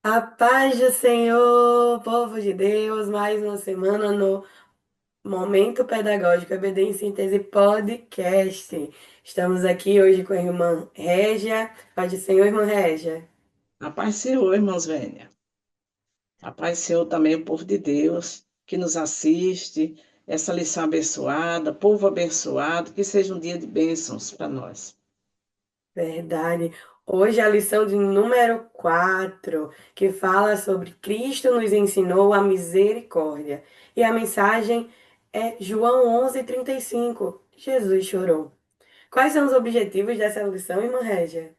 A paz do Senhor, povo de Deus, mais uma semana no Momento Pedagógico EBD em Síntese Podcast. Estamos aqui hoje com a irmã Régia. Paz do Senhor, irmã Régia. A paz do Senhor, irmãos Vênia. A paz do Senhor também, o povo de Deus que nos assiste, essa lição abençoada, povo abençoado, que seja um dia de bênçãos para nós. Verdade. Hoje a lição de número 4, que fala sobre Cristo nos ensinou a misericórdia. E a mensagem é João 11:35. Jesus chorou. Quais são os objetivos dessa lição, irmã Régia?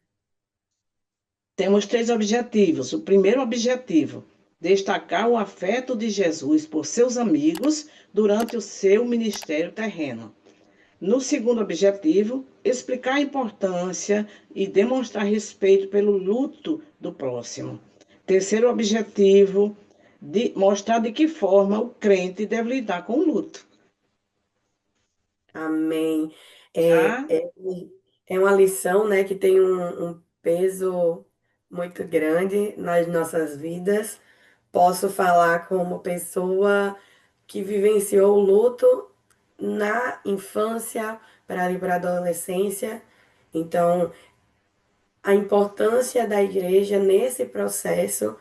Temos três objetivos. O primeiro objetivo, destacar o afeto de Jesus por seus amigos durante o seu ministério terreno. No segundo objetivo, explicar a importância e demonstrar respeito pelo luto do próximo. Terceiro objetivo, de mostrar de que forma o crente deve lidar com o luto. Amém. É, Já é, é uma lição, né, que tem um peso muito grande nas nossas vidas. Posso falar como pessoa que vivenciou o luto na infância para ir para a adolescência. Então, a importância da igreja nesse processo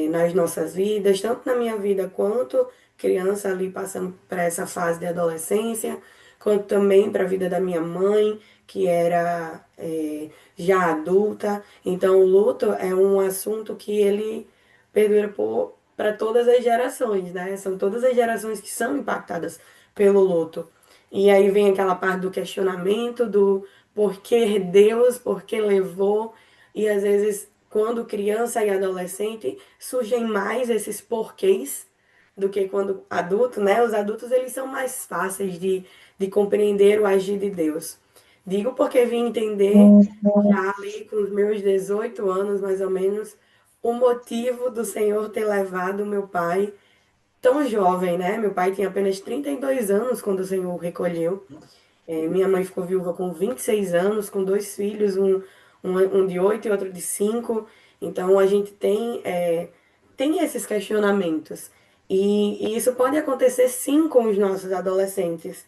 nas nossas vidas, tanto na minha vida quanto criança ali passando por essa fase de adolescência, quanto também para a vida da minha mãe, que era já adulta. Então, o luto é um assunto que ele perdura para todas as gerações, né? São todas as gerações que são impactadas pelo luto. E aí vem aquela parte do questionamento do por que Deus, por que levou, e às vezes, quando criança e adolescente, surgem mais esses porquês do que quando adulto, né? Os adultos, eles são mais fáceis de compreender o agir de Deus. Digo porque vim entender, já ali com os meus 18 anos, mais ou menos, o motivo do Senhor ter levado meu pai tão jovem, né? Meu pai tinha apenas 32 anos quando o Senhor o recolheu. Minha mãe ficou viúva com 26 anos, com dois filhos, um de 8 e outro de 5. Então a gente tem esses questionamentos. E isso pode acontecer sim com os nossos adolescentes.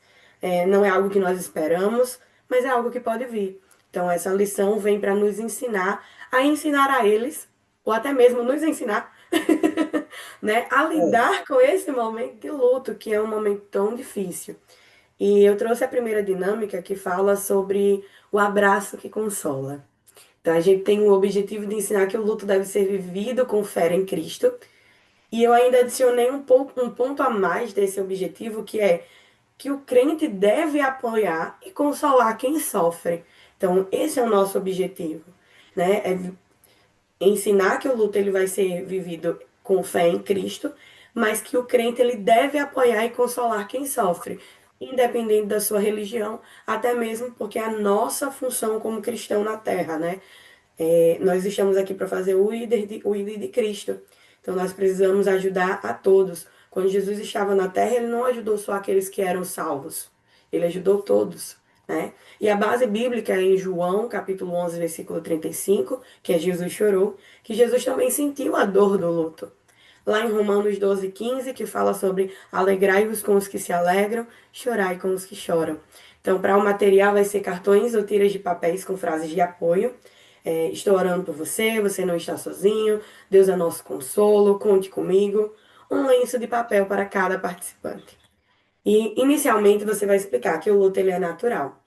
Não é algo que nós esperamos, mas é algo que pode vir. Então essa lição vem para nos ensinar a eles, ou até mesmo nos ensinar, né, a é, lidar com esse momento de luto, que é um momento tão difícil. E eu trouxe a primeira dinâmica que fala sobre o abraço que consola. Então, a gente tem o objetivo de ensinar que o luto deve ser vivido com fé em Cristo. E eu ainda adicionei um ponto a mais desse objetivo, que é que o crente deve apoiar e consolar quem sofre. Então, esse é o nosso objetivo, né? É ensinar que o luto ele vai ser vivido com fé em Cristo, mas que o crente ele deve apoiar e consolar quem sofre, independente da sua religião, até mesmo porque é a nossa função como cristão na Terra, né? Nós estamos aqui para fazer o ID de Cristo. Então nós precisamos ajudar a todos. Quando Jesus estava na Terra, ele não ajudou só aqueles que eram salvos. Ele ajudou todos, né? E a base bíblica é em João, capítulo 11, versículo 35, que é Jesus chorou, que Jesus também sentiu a dor do luto. Lá em Romanos 12:15, que fala sobre alegrai-vos com os que se alegram, chorai com os que choram. Então, para o material vai ser cartões ou tiras de papéis com frases de apoio. Estou orando por você, você não está sozinho, Deus é nosso consolo, conte comigo. Um lenço de papel para cada participante. E, inicialmente, você vai explicar que o luto ele é natural.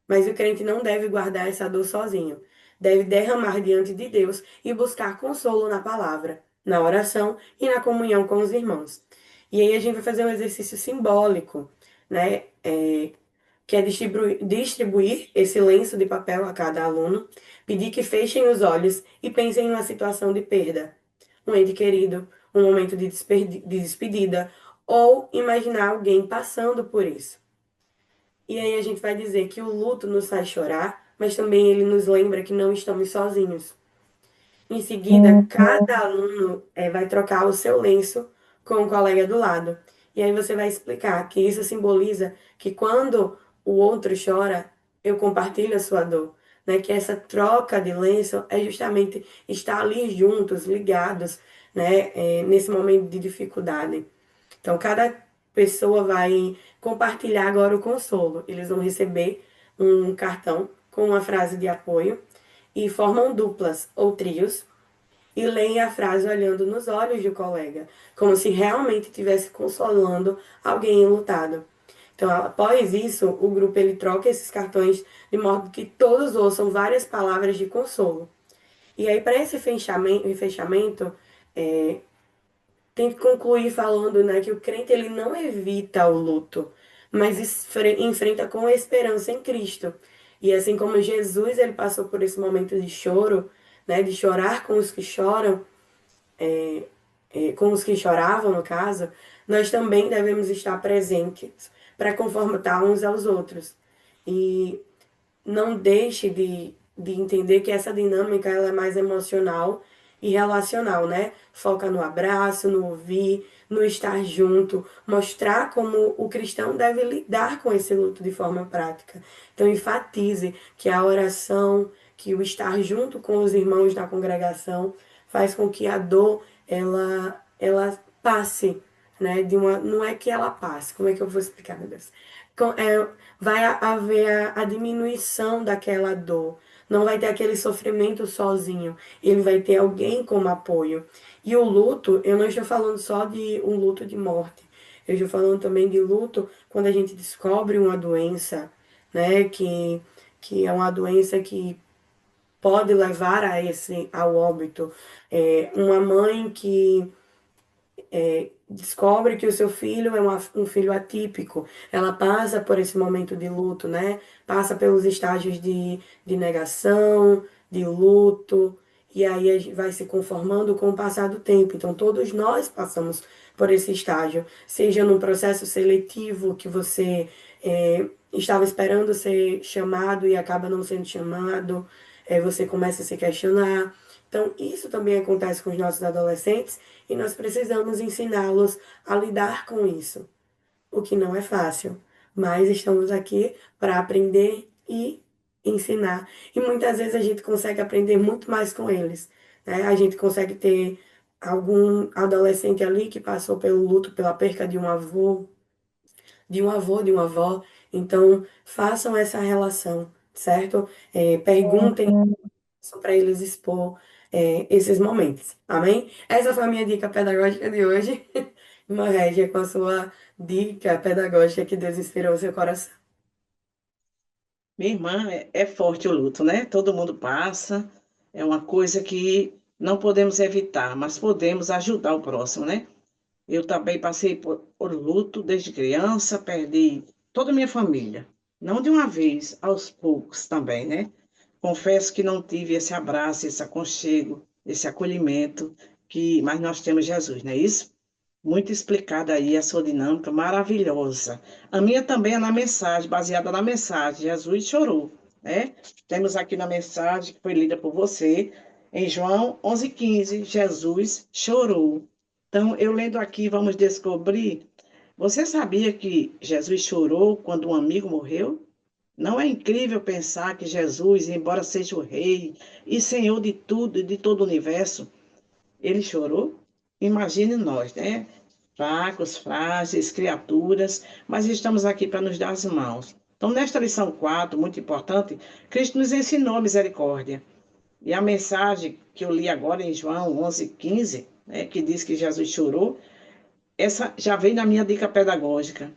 Mas o crente não deve guardar essa dor sozinho. Deve derramar diante de Deus e buscar consolo na palavra, na oração e na comunhão com os irmãos. E aí a gente vai fazer um exercício simbólico, né? Que é distribuir esse lenço de papel a cada aluno, pedir que fechem os olhos e pensem em uma situação de perda, um ente querido, um momento de despedida, ou imaginar alguém passando por isso. E aí a gente vai dizer que o luto nos faz chorar, mas também ele nos lembra que não estamos sozinhos. Em seguida, cada aluno vai trocar o seu lenço com o colega do lado. E aí você vai explicar que isso simboliza que quando o outro chora, eu compartilho a sua dor. né, que essa troca de lenço é justamente estar ali juntos, ligados, né, nesse momento de dificuldade. Então, cada pessoa vai compartilhar agora o consolo. Eles vão receber um cartão com uma frase de apoio e formam duplas ou trios e leem a frase olhando nos olhos do colega, como se realmente estivesse consolando alguém enlutado. Então, após isso, o grupo ele troca esses cartões de modo que todos ouçam várias palavras de consolo. E aí, para esse fechamento, é, tem que concluir falando, né, que o crente ele não evita o luto, mas enfrenta com esperança em Cristo. E assim como Jesus ele passou por esse momento de choro, né, de chorar com os que choram, com os que choravam, no caso, nós também devemos estar presentes para confortar uns aos outros. E não deixe de entender que essa dinâmica ela é mais emocional e relacional, né? Foca no abraço, no ouvir, no estar junto, mostrar como o cristão deve lidar com esse luto de forma prática. Então, enfatize que a oração, que o estar junto com os irmãos da congregação faz com que a dor ela passe, né? Não é que ela passe, como é que eu vou explicar, meu Deus? Vai haver a diminuição daquela dor. Não vai ter aquele sofrimento sozinho. Ele vai ter alguém como apoio. E o luto, eu não estou falando só de um luto de morte. Eu estou falando também de luto quando a gente descobre uma doença, né? Que é uma doença que pode levar ao óbito. Uma mãe que descobre que o seu filho é um filho atípico. Ela passa por esse momento de luto, né? Passa pelos estágios de negação, de luto, e aí a gente vai se conformando com o passar do tempo. Então, todos nós passamos por esse estágio, seja num processo seletivo que você estava esperando ser chamado e acaba não sendo chamado, você começa a se questionar. Então, isso também acontece com os nossos adolescentes e nós precisamos ensiná-los a lidar com isso, o que não é fácil, mas estamos aqui para aprender e ensinar. E muitas vezes a gente consegue aprender muito mais com eles, né? A gente consegue ter algum adolescente ali que passou pelo luto, pela perca de uma avó. Então, façam essa relação, certo? Perguntem para eles expor esses momentos. Amém? Essa foi a minha dica pedagógica de hoje. Uma régia com a sua dica pedagógica que Deus inspirou o seu coração. Minha irmã, é forte o luto, né? Todo mundo passa, é uma coisa que não podemos evitar, mas podemos ajudar o próximo, né? Eu também passei por luto desde criança, perdi toda a minha família. Não de uma vez, aos poucos também, né? Confesso que não tive esse abraço, esse aconchego, esse acolhimento, mas nós temos Jesus, não é isso? Muito explicada aí a sua dinâmica, maravilhosa. A minha também é na mensagem, baseada na mensagem. Jesus chorou, né? Temos aqui na mensagem, que foi lida por você, em João 11:15, Jesus chorou. Então, eu lendo aqui, vamos descobrir. Você sabia que Jesus chorou quando um amigo morreu? Não é incrível pensar que Jesus, embora seja o Rei e Senhor de tudo e de todo o universo, ele chorou? Imagine nós, né? Fracos, frágeis, criaturas, mas estamos aqui para nos dar as mãos. Então, nesta lição 4, muito importante, Cristo nos ensinou a misericórdia. E a mensagem que eu li agora em João 11:15, né, que diz que Jesus chorou, essa já vem na minha dica pedagógica.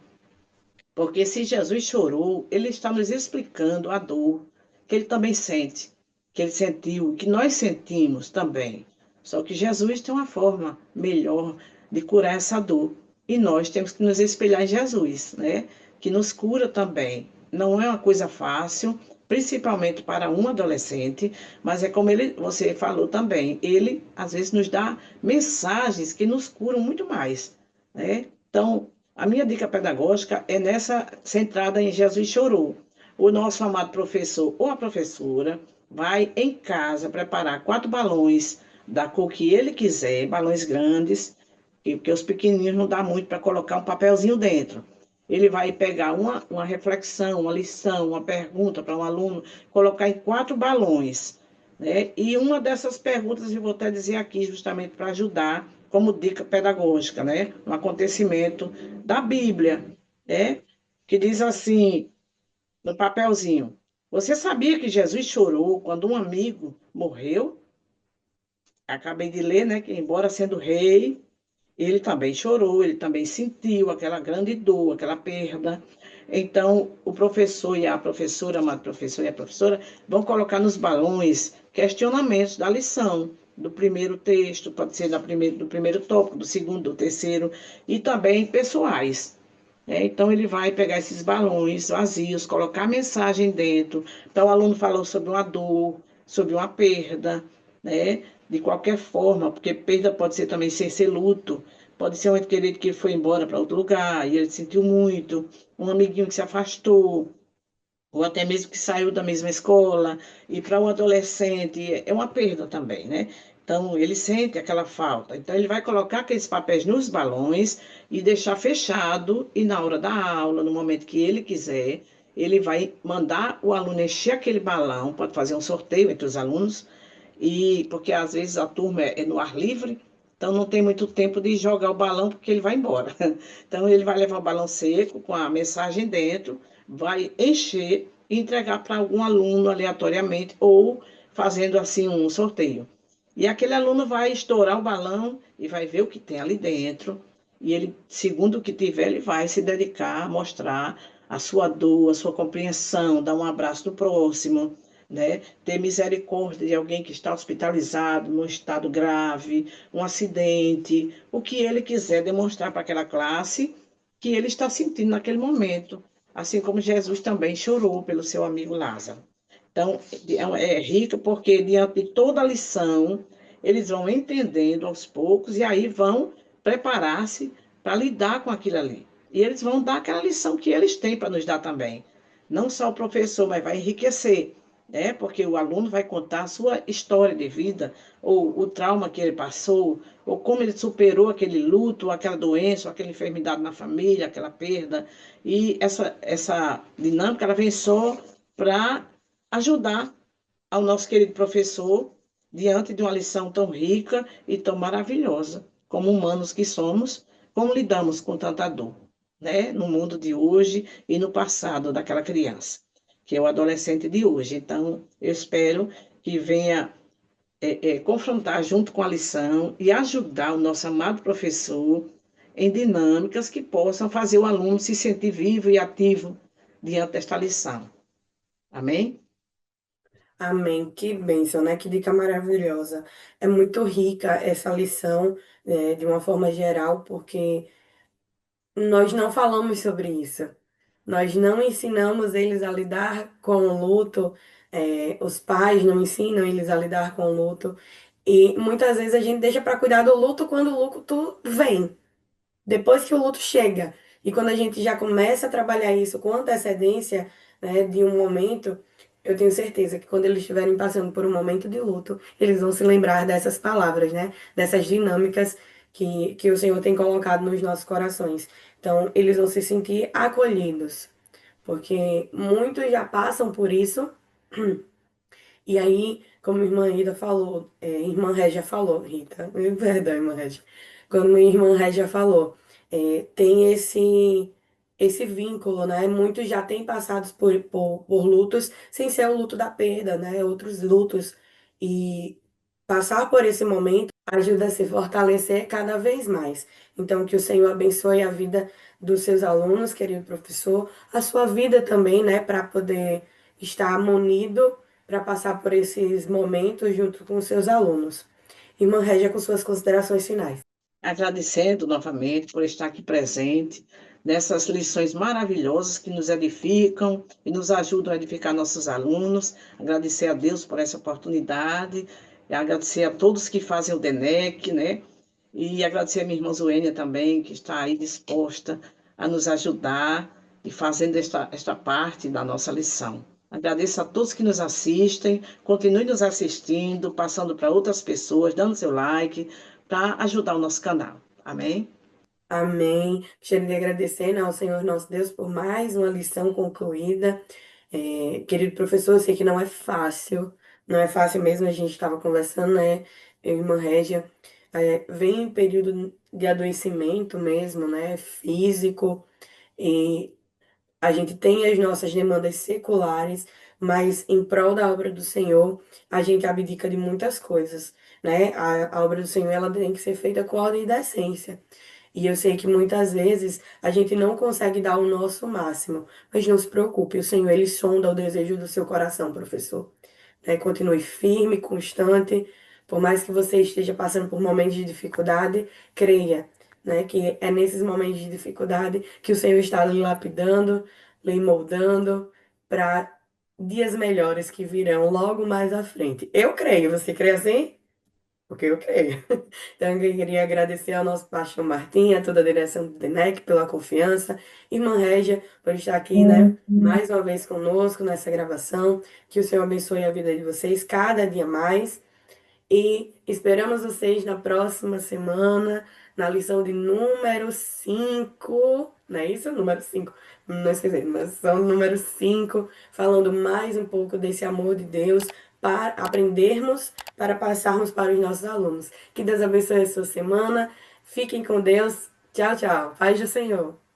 Porque se Jesus chorou, ele está nos explicando a dor que ele também sente, que ele sentiu, que nós sentimos também. Só que Jesus tem uma forma melhor de curar essa dor. E nós temos que nos espelhar em Jesus, né? Que nos cura também. Não é uma coisa fácil, principalmente para um adolescente, mas é como você falou também, ele às vezes nos dá mensagens que nos curam muito mais, né? Então, a minha dica pedagógica é nessa centrada em Jesus chorou. O nosso amado professor ou a professora vai em casa preparar 4 balões da cor que ele quiser, balões grandes, porque os pequenininhos não dá muito para colocar um papelzinho dentro. ele vai pegar uma reflexão, uma lição, uma pergunta para um aluno, colocar em 4 balões, né? E uma dessas perguntas eu vou até dizer aqui, justamente para ajudar, como dica pedagógica, né? Um acontecimento da Bíblia, né? Que diz assim, no papelzinho: Você sabia que Jesus chorou quando um amigo morreu? Acabei de ler, né? Que embora sendo rei, ele também chorou, ele também sentiu aquela grande dor, aquela perda. Então, o professor e a professora, amado professor e a professora, vão colocar nos balões questionamentos da lição, do primeiro texto, pode ser do primeiro tópico, do segundo, do terceiro, e também pessoais. Então, ele vai pegar esses balões vazios, colocar a mensagem dentro. Então, o aluno falou sobre uma dor, sobre uma perda, né? De qualquer forma, porque perda pode ser também sem ser luto, pode ser um ente querido que foi embora para outro lugar e ele sentiu muito, um amiguinho que se afastou, ou até mesmo que saiu da mesma escola, e para um adolescente é uma perda também, né? Então, ele sente aquela falta. Então, ele vai colocar aqueles papéis nos balões e deixar fechado, e na hora da aula, no momento que ele quiser, ele vai mandar o aluno encher aquele balão, pode fazer um sorteio entre os alunos, e porque às vezes a turma é no ar livre, então não tem muito tempo de jogar o balão porque ele vai embora. Então ele vai levar o balão seco com a mensagem dentro, vai encher e entregar para algum aluno aleatoriamente ou fazendo assim um sorteio. E aquele aluno vai estourar o balão e vai ver o que tem ali dentro. E ele, segundo o que tiver, ele vai se dedicar a mostrar a sua dor, a sua compreensão, dar um abraço no próximo, né? Ter misericórdia de alguém que está hospitalizado, num estado grave, um acidente, o que ele quiser demonstrar para aquela classe que ele está sentindo naquele momento, assim como Jesus também chorou pelo seu amigo Lázaro. Então, é rica porque diante de toda a lição, eles vão entendendo aos poucos e aí vão preparar-se para lidar com aquilo ali. E eles vão dar aquela lição que eles têm para nos dar também. Não só o professor, mas vai enriquecer, né? Porque o aluno vai contar a sua história de vida, ou o trauma que ele passou, ou como ele superou aquele luto, aquela doença, ou aquela enfermidade na família, aquela perda. E essa dinâmica ela vem só para ajudar ao nosso querido professor diante de uma lição tão rica e tão maravilhosa, como humanos que somos, como lidamos com tanta dor, né? No mundo de hoje e no passado daquela criança, que é o adolescente de hoje. Então, eu espero que venha confrontar junto com a lição e ajudar o nosso amado professor em dinâmicas que possam fazer o aluno se sentir vivo e ativo diante desta lição. Amém? Amém. Que bênção, né? Que dica maravilhosa. É muito rica essa lição, de uma forma geral, porque nós não falamos sobre isso. Nós não ensinamos eles a lidar com o luto, os pais não ensinam eles a lidar com o luto. E muitas vezes a gente deixa para cuidar do luto quando o luto vem. Depois que o luto chega, e quando a gente já começa a trabalhar isso com antecedência, né, de um momento, eu tenho certeza que quando eles estiverem passando por um momento de luto, eles vão se lembrar dessas palavras, né, dessas dinâmicas que o Senhor tem colocado nos nossos corações. Então, eles vão se sentir acolhidos, porque muitos já passam por isso. E aí, como a irmã Rita falou, irmã Régia falou, Rita, perdão, irmã Régia. Como a irmã Régia falou, tem esse vínculo, né? Muitos já têm passado por lutos, sem ser o luto da perda, né? Outros lutos. E passar por esse momento ajuda a se fortalecer cada vez mais. Então, que o Senhor abençoe a vida dos seus alunos, querido professor, a sua vida também, né? Para poder estar munido para passar por esses momentos junto com seus alunos. Irmã Régia, com suas considerações finais. Agradecendo novamente por estar aqui presente nessas lições maravilhosas que nos edificam e nos ajudam a edificar nossos alunos. Agradecer a Deus por essa oportunidade, e agradecer a todos que fazem o DENEC, né? E agradecer a minha irmã Zoênia também, que está aí disposta a nos ajudar e fazendo esta parte da nossa lição. Agradeço a todos que nos assistem, continue nos assistindo, passando para outras pessoas, dando seu like, para ajudar o nosso canal. Amém? Amém. Gostaria de agradecer, né, ao Senhor nosso Deus por mais uma lição concluída. Querido professor, eu sei que não é fácil, não é fácil mesmo, a gente estava conversando, né, eu e irmã Régia, vem em período de adoecimento mesmo, né, físico, e a gente tem as nossas demandas seculares, mas em prol da obra do Senhor, a gente abdica de muitas coisas, né? A obra do Senhor, ela tem que ser feita com ordem e decência. E eu sei que muitas vezes a gente não consegue dar o nosso máximo, mas não se preocupe, o Senhor, ele sonda o desejo do seu coração, professor, né? Continue firme, constante, por mais que você esteja passando por momentos de dificuldade, creia, né, que é nesses momentos de dificuldade que o Senhor está lhe lapidando, lhe moldando para dias melhores que virão logo mais à frente. Eu creio, você crê assim? Porque eu creio. Então, eu queria agradecer ao nosso pastor Martim, a toda a direção do DENEC pela confiança, irmã Régia, por estar aqui, né, mais uma vez conosco nessa gravação. Que o Senhor abençoe a vida de vocês cada dia mais. E esperamos vocês na próxima semana, na lição de número 5, não é isso? Número 5, não esqueci, mas lição número 5, falando mais um pouco desse amor de Deus para aprendermos, para passarmos para os nossos alunos. Que Deus abençoe a sua semana. Fiquem com Deus. Tchau, tchau. Paz do Senhor.